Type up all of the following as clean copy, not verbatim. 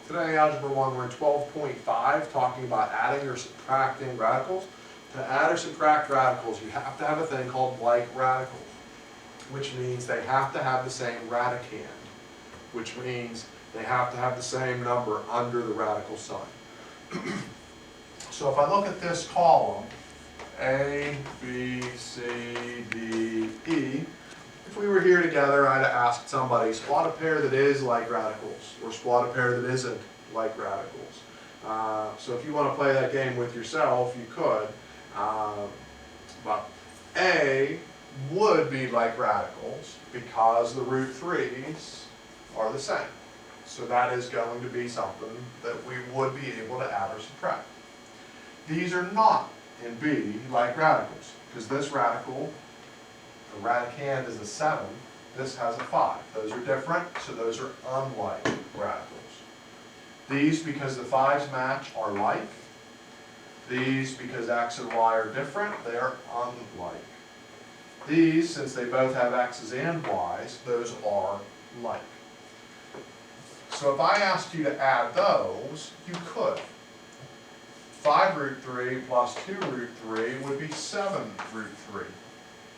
Today, Algebra 1, we're in 12.5, talking about adding or subtracting radicals. To add or subtract radicals, you have to have a thing called like radicals, which means they have to have the same radicand, which means they have to have the same number under the radical sign. So if I look at this column, A, B, C, D, E, if we were here together, I'd ask somebody, spot a pair that is like radicals, or spot a pair that isn't like radicals. So if you want to play that game with yourself, you could. But A would be like radicals because the root 3's are the same. So that is going to be something that we would be able to add or subtract. These are not in B like radicals, because this radical, the radicand is a 7, this has a 5. Those are different, so those are unlike radicals. These, because the 5's match, are like. These, because x and y are different, they are unlike. These, since they both have x's and y's, those are like. So if I asked you to add those, you could. 5 root 3 plus 2 root 3 would be 7 root 3.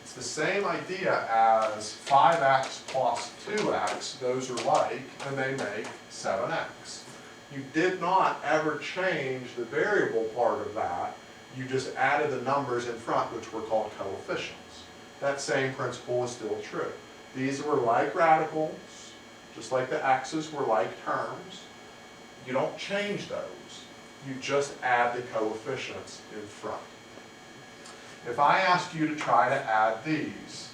It's the same idea as 5x plus 2x, those are like, and they make 7x. You did not ever change the variable part of that, you just added the numbers in front, which were called coefficients. That same principle is still true. These were like radicals, just like the x's were like terms. You don't change those, you just add the coefficients in front. If I asked you to try to add these,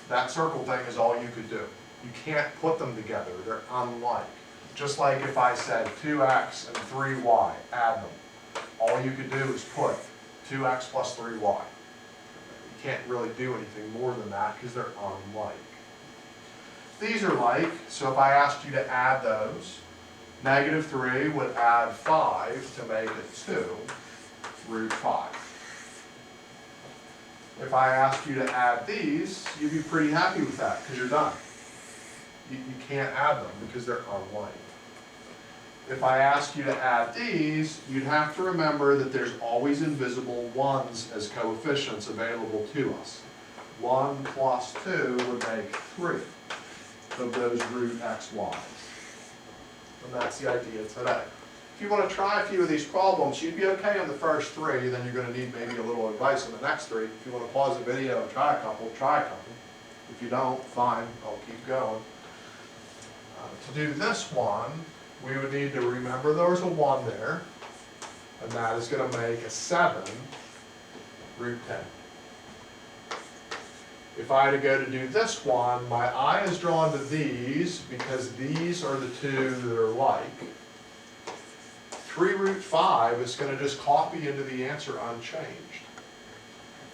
that circle thing is all you could do. You can't put them together, they're unlike. Just like if I said 2x and 3y, add them. All you could do is put 2x plus 3y. You can't really do anything more than that because they're unlike. These are like, so if I asked you to add those, negative 3 would add 5 to make it 2 root 5. If I asked you to add these, you'd be pretty happy with that because you're done. You can't add them because they're unlike. If I ask you to add these, you'd have to remember that there's always invisible 1's as coefficients available to us. 1 plus 2 would make 3 of those root x, y's. And that's the idea today. If you want to try a few of these problems, you'd be okay on the first 3, then you're going to need maybe a little advice on the next 3. If you want to pause the video and try a couple, try a couple. If you don't, fine, I'll keep going. To do this one, we would need to remember there's a 1 there, and that is going to make a 7 root 10. If I had to go to do this one, my eye is drawn to these because these are the two that are like. 3 root 5 is going to just copy into the answer unchanged.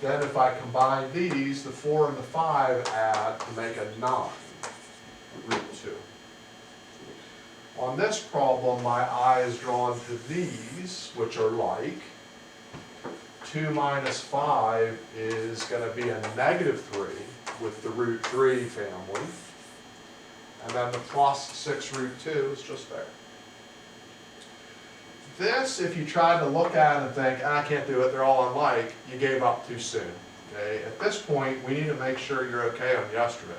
Then if I combine these, the 4 and the 5 add to make a 9 root 2. On this problem, my eye is drawn to these, which are like. 2 minus 5 is going to be a negative 3 with the root 3 family. And then the plus 6 root 2 is just there. This, if you tried to look at it and think, I can't do it, they're all unlike, you gave up too soon. Okay? At this point, we need to make sure you're okay on yesterday's.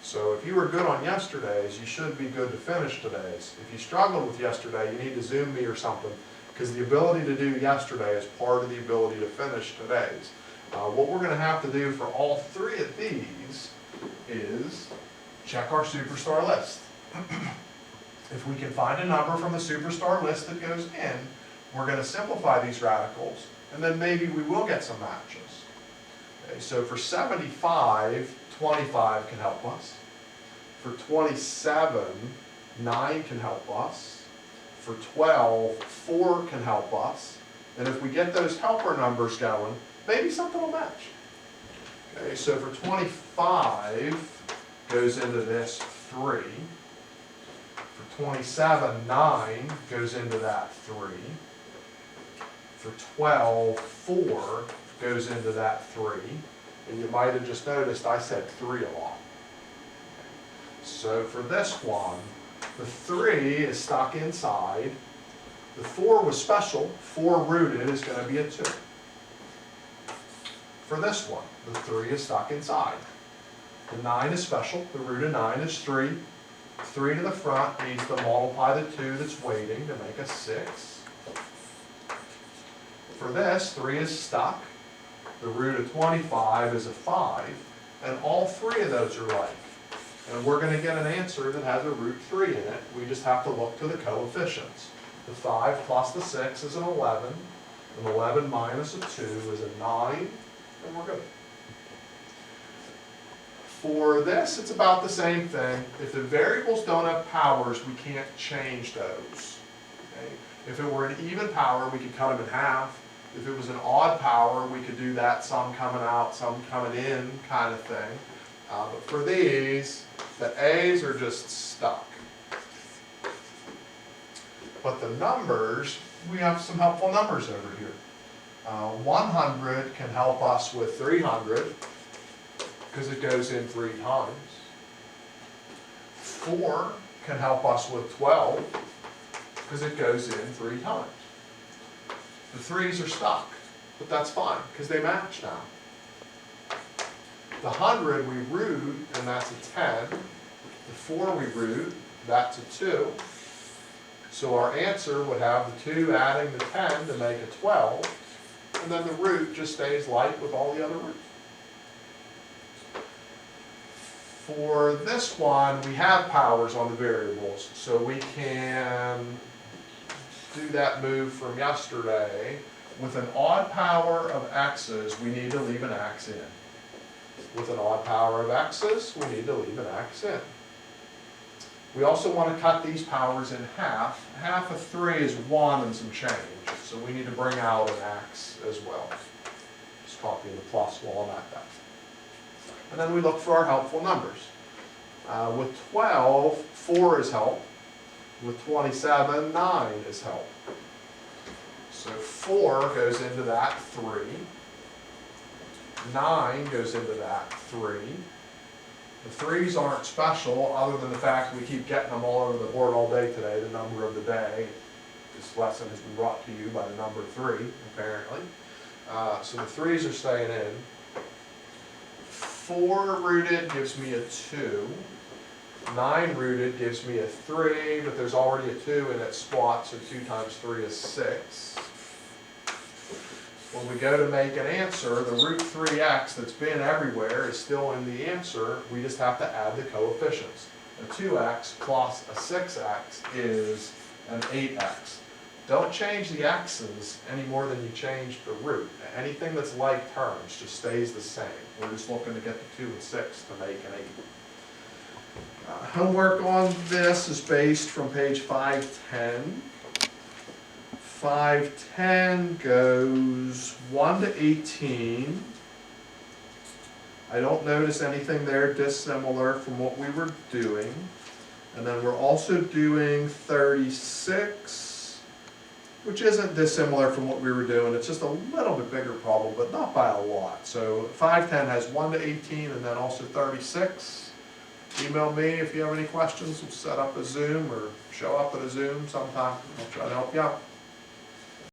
So if you were good on yesterday's, you should be good to finish today's. If you struggled with yesterday, you need to Zoom me or something, because the ability to do yesterday is part of the ability to finish today's. What we're going to have to do for all 3 of these is check our superstar list. If we can find a number from the superstar list that goes in, we're going to simplify these radicals, and then maybe we will get some matches. Okay, so for 75, 25 can help us. For 27, 9 can help us. For 12, 4 can help us. And if we get those helper numbers going, maybe something will match. Okay, so for 25 goes into this 3. For 27, 9 goes into that 3. For 12, 4 goes into that 3. And you might have just noticed I said 3 a lot. So for this one, The 3 is stuck inside. The 4 was special. 4 rooted is going to be a 2. For this one, the 3 is stuck inside. The 9 is special. The root of 9 is 3. 3 to the front needs to multiply the 2 that's waiting to make a 6. For this, 3 is stuck. The root of 25 is a 5. And all 3 of those are like. And we're going to get an answer that has a root 3 in it. We just have to look to the coefficients. The 5 plus the 6 is an 11. An 11 minus a 2 is a 9. And we're good. For this, it's about the same thing. If the variables don't have powers, we can't change those. Okay? If it were an even power, we could cut them in half. If it was an odd power, we could do that, some coming out, some coming in kind of thing. But for these, the A's are just stuck. But the numbers, we have some helpful numbers over here. 100 can help us with 300 because it goes in 3 times. 4 can help us with 12 because it goes in 3 times. The 3's are stuck, but that's fine because they match now. The 100 we root, and that's a 10. The 4 we root, that's a 2. So our answer would have the 2 adding the 10 to make a 12. And then the root just stays like with all the other roots. For this one, we have powers on the variables, so we can do that move from yesterday. With an odd power of x's, we need to leave an x in. With an odd power of x's, we need to leave an x in. We also want to cut these powers in half. Half of 3 is 1 and some change, so we need to bring out an x as well. Just copy the plus while I'm at that. And then we look for our helpful numbers. With 12, 4 is help. With 27, 9 is help. So 4 goes into that 3. 9 goes into that 3. The 3's aren't special other than the fact we keep getting them all over the board all day today, the number of the day. This lesson has been brought to you by the number 3, apparently. So the 3's are staying in. 4 rooted gives me a 2. 9 rooted gives me a 3, but there's already a 2 in its spot, so 2 times 3 is 6. When we go to make an answer, the root 3x that's been everywhere is still in the answer. We just have to add the coefficients. A 2x plus a 6x is an 8x. Don't change the x's any more than you change the root. Anything that's like terms just stays the same. We're just looking to get the 2 and 6 to make an 8. Homework on this is based from page 510. 510 goes 1 to 18. I don't notice anything there dissimilar from what we were doing. And then we're also doing 36, which isn't dissimilar from what we were doing. It's just a little bit bigger problem, but not by a lot. So 510 has 1 to 18 and then also 36. Email me if you have any questions. We'll set up a Zoom or show up at a Zoom sometime. I'll try to help you out.